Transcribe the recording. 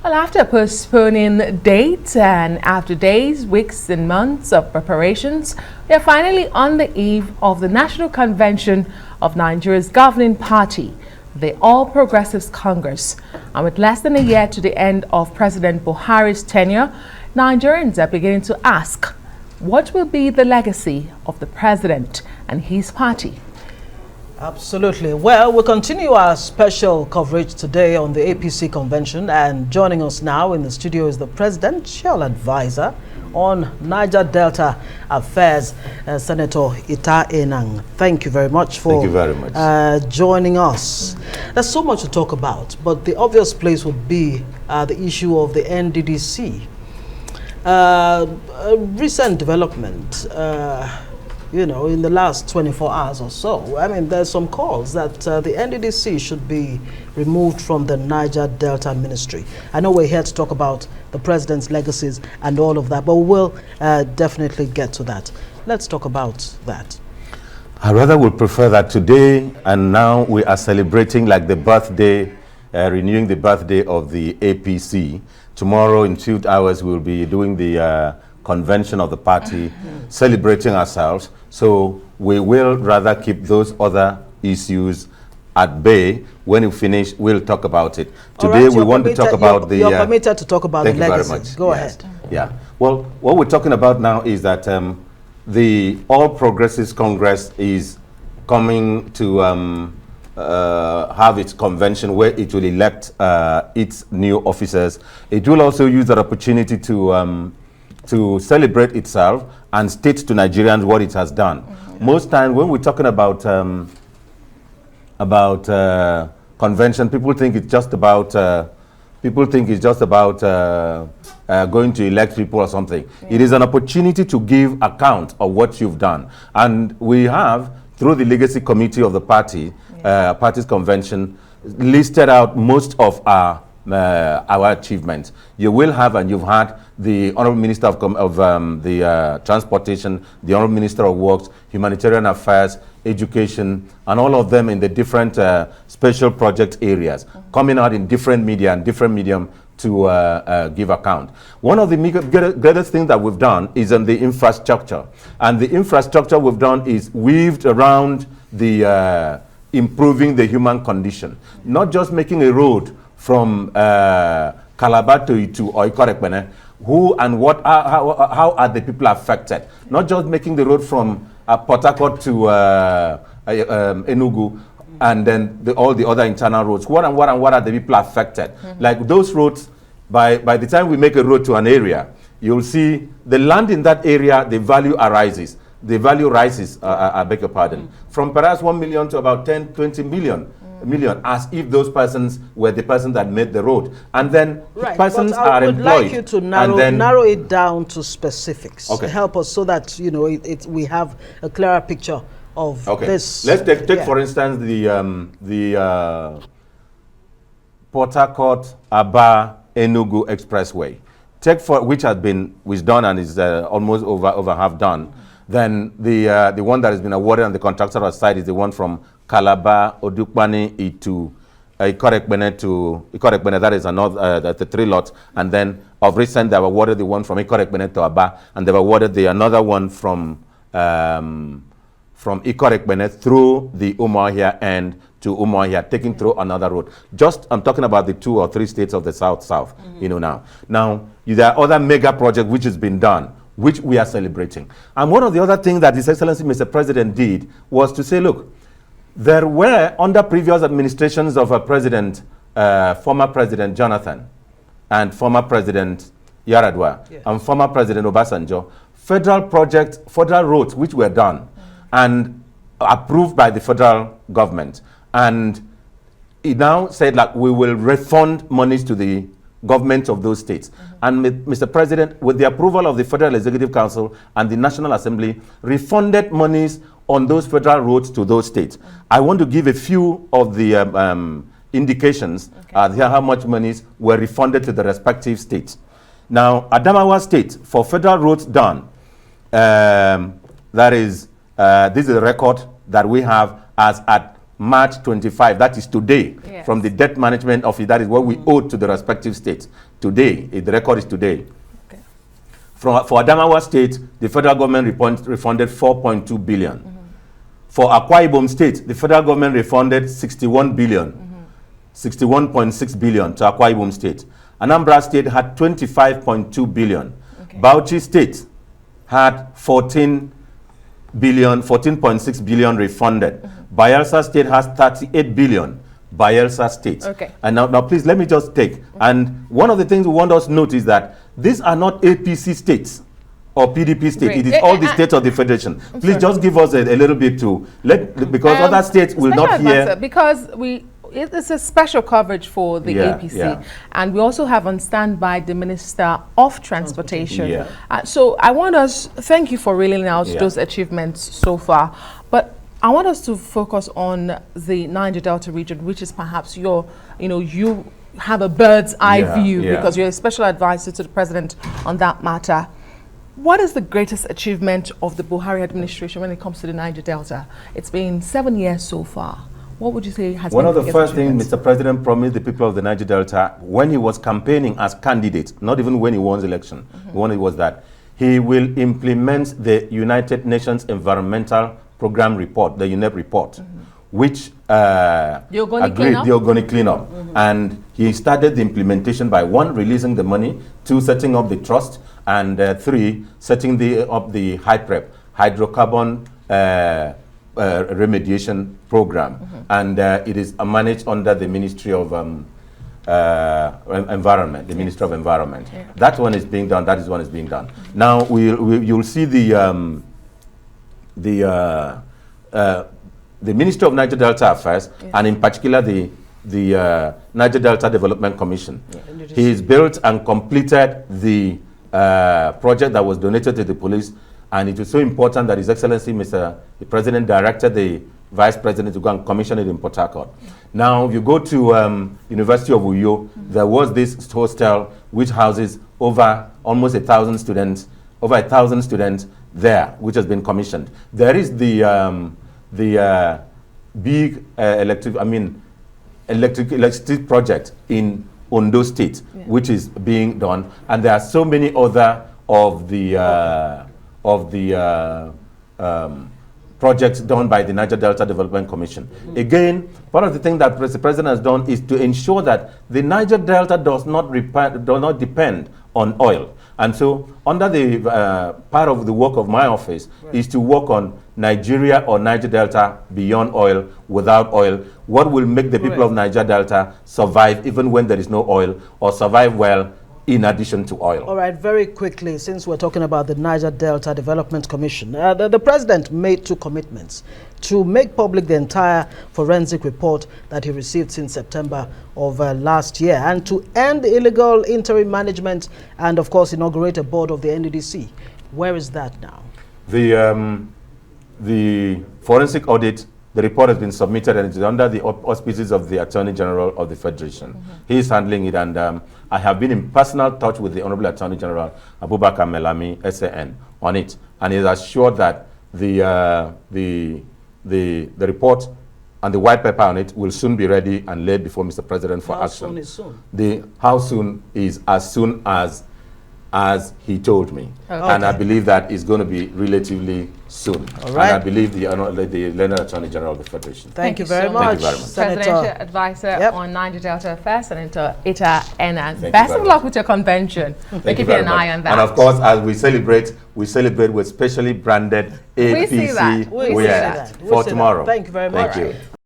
Well, after postponing dates and after days, weeks and months of preparations, we are finally on the eve of the National Convention of Nigeria's governing party, the All Progressives Congress. And with less than a year to the end of President Buhari's tenure, Nigerians are beginning to ask, what will be the legacy of the president and his party? Absolutely. Well, we'll continue our special coverage today on the APC convention, and joining us now in the studio is the presidential advisor on Niger-Delta affairs, Senator Ita Enang. Thank you very much for joining us. There's so much to talk about, but the obvious place would be the issue of the NDDC. A recent development, in the last 24 hours or so. I mean, there's some calls that the NDDC should be removed from the Niger-Delta ministry. I know we're here to talk about the president's legacies and all of that, but we'll definitely get to that. Let's talk about that. I rather would prefer that today and now we are celebrating like the birthday, renewing the birthday of the APC. Tomorrow in 2 hours we'll be doing the convention of the party, celebrating ourselves. So we will rather keep those other issues at bay. When you finish, we'll talk about it. Today right, we want to talk about the... You're permitted to talk about the legacy. Very much. Go ahead. Yeah. Well, what we're talking about now is that the All Progressives Congress is coming to have its convention where it will elect its new officers. It will also use that opportunity to celebrate itself and state to Nigerians what it has done. Most times when we're talking about convention, people think it's just about going to elect people or something. It is an opportunity to give account of what you've done, and we have, through the legacy committee of the party, party's convention, listed out most of our achievements. You will have, and you've had, the Honorable Minister of Transportation, the Honorable Minister of Works, Humanitarian Affairs, Education, and all of them in the different special project areas, coming out in different media and different medium to give account. One of the greatest things that we've done is on the infrastructure. And the infrastructure we've done is weaved around the improving the human condition, not just making a road from Calabar to Itu or Ikorekpene. Who and what how are the people affected? Not just making the road from Port Harcourt to Enugu and then all the other internal roads. What are the people affected? Like those roads, by the time we make a road to an area, you'll see the land in that area, the value arises. The value rises, I beg your pardon, from perhaps 1 million to about 10, 20 million, as if those persons were the person that made the road. And then persons are employed. I would like you to narrow it down to specifics. Okay. Help us so that, we have a clearer picture of this. Let's take for instance, the Port Harcourt, Aba, Enugu Expressway. Which was done and is almost over half done. Then the one that has been awarded on the contractor side is the one from Calabar, Odukpani, Itu, Ikorekpene to Ikorekpene. That is another the 3 lots. And then of recent, they've awarded the one from Ikorekpene to Aba, and they've awarded another one from Ikorekpene through the Umuahia end to Umuahia, taking through another road. I'm talking about the 2 or 3 states of the South. Now there are other mega projects which has been done, which we are celebrating. And one of the other things that His Excellency Mr. President did was to say, look, there were, under previous administrations of former President Jonathan and former President Yaradua and former President Obasanjo, federal roads which were done and approved by the federal government. And he now said, like, we will refund monies to the government of those states. And Mr. President, with the approval of the Federal Executive Council and the National Assembly, refunded monies on those federal roads to those states. I want to give a few of the indications here how much monies were refunded to the respective states. Now, Adamawa State, for federal roads done, this is a record that we have as at March 25, that is today, Yes. from the debt management of it, that is what we owe to the respective states. Today, the record is today. Okay. For Adamawa State, the federal government refunded 4.2 billion. For Akwa Ibom State, the federal government refunded 61 billion, 61.6 billion to Akwa Ibom State. Anambra State had 25.2 billion. Okay. Bauchi State had 14.6 billion refunded. Bayelsa State has 38 billion. Bayelsa State. Okay. And now please let me just take. And one of the things we want us to note is that these are not APC states or PDP state. Great. It is all the states of the federation. Please just give us a little bit to because other states will not hear. Because it's a special coverage for the APC, and we also have on standby the Minister of Transportation. So I want us, thank you for reeling out those achievements so far, but I want us to focus on the Niger-Delta region, which is perhaps your, you have a bird's eye view because you're a special advisor to the president on that matter. What is the greatest achievement of the Buhari administration when it comes to the Niger-Delta? It's been 7 years so far. What would you say has been one of the first achievement? things Mr. President promised the people of the Niger-Delta when he was campaigning as candidate, not even when he won the election, one it was that he will implement the United Nations Environmental Program report, the UNEP report, which the organic cleanup. And he started the implementation by 1, releasing the money, 2, setting up the trust, and 3, setting up the hydrocarbon remediation program. And it is managed under the Ministry of Environment, the Ministry of Environment. That one is being done. That is one is being done. Now you'll see the Ministry of Niger-Delta Affairs, and in particular the Niger-Delta Development Commission. He's built and completed the project that was donated to the police, and it was so important that His Excellency the President directed the Vice President to go and commission it in Port Harcourt. Now, if you go to University of Uyo, there was this hostel which houses almost 1,000 students, over 1,000 students there, which has been commissioned. There is the big electricity project in Ondo State, which is being done, and there are so many other of the projects done by the Niger-Delta Development Commission. Again, part of the thing that the President has done is to ensure that the Niger-Delta does not depend on oil. And so, under the part of the work of my office is to work on Nigeria or Niger-Delta beyond oil, without oil. What will make the people of Niger-Delta survive even when there is no oil, or survive well in addition to oil? All right, very quickly, since we're talking about the Niger-Delta Development Commission, the President made 2 commitments: to make public the entire forensic report that he received since September of last year, and to end illegal interim management, and of course inaugurate a board of the NDDC. Where is that now? The forensic audit, the report has been submitted, and it's under the auspices of the Attorney General of the Federation. He is handling it, and I have been in personal touch with the Honorable Attorney General Abubakar Melami, SAN, on it, and he is assured that the report and the white paper on it will soon be ready and laid before Mr. President for action. How soon is soon? How soon is as soon as he told me. Okay. And I believe that is going to be relatively soon. All right. And I believe the Learned Attorney General of the Federation. Thank you very so much. Thank you very much. Presidential Advisor on Niger-Delta Affairs, Sen Ita Enang. Best of luck with your convention. We're keeping an eye on that. And of course, as we celebrate with specially branded APC see that. We see wear that. for tomorrow. Thank you very much. Thank you.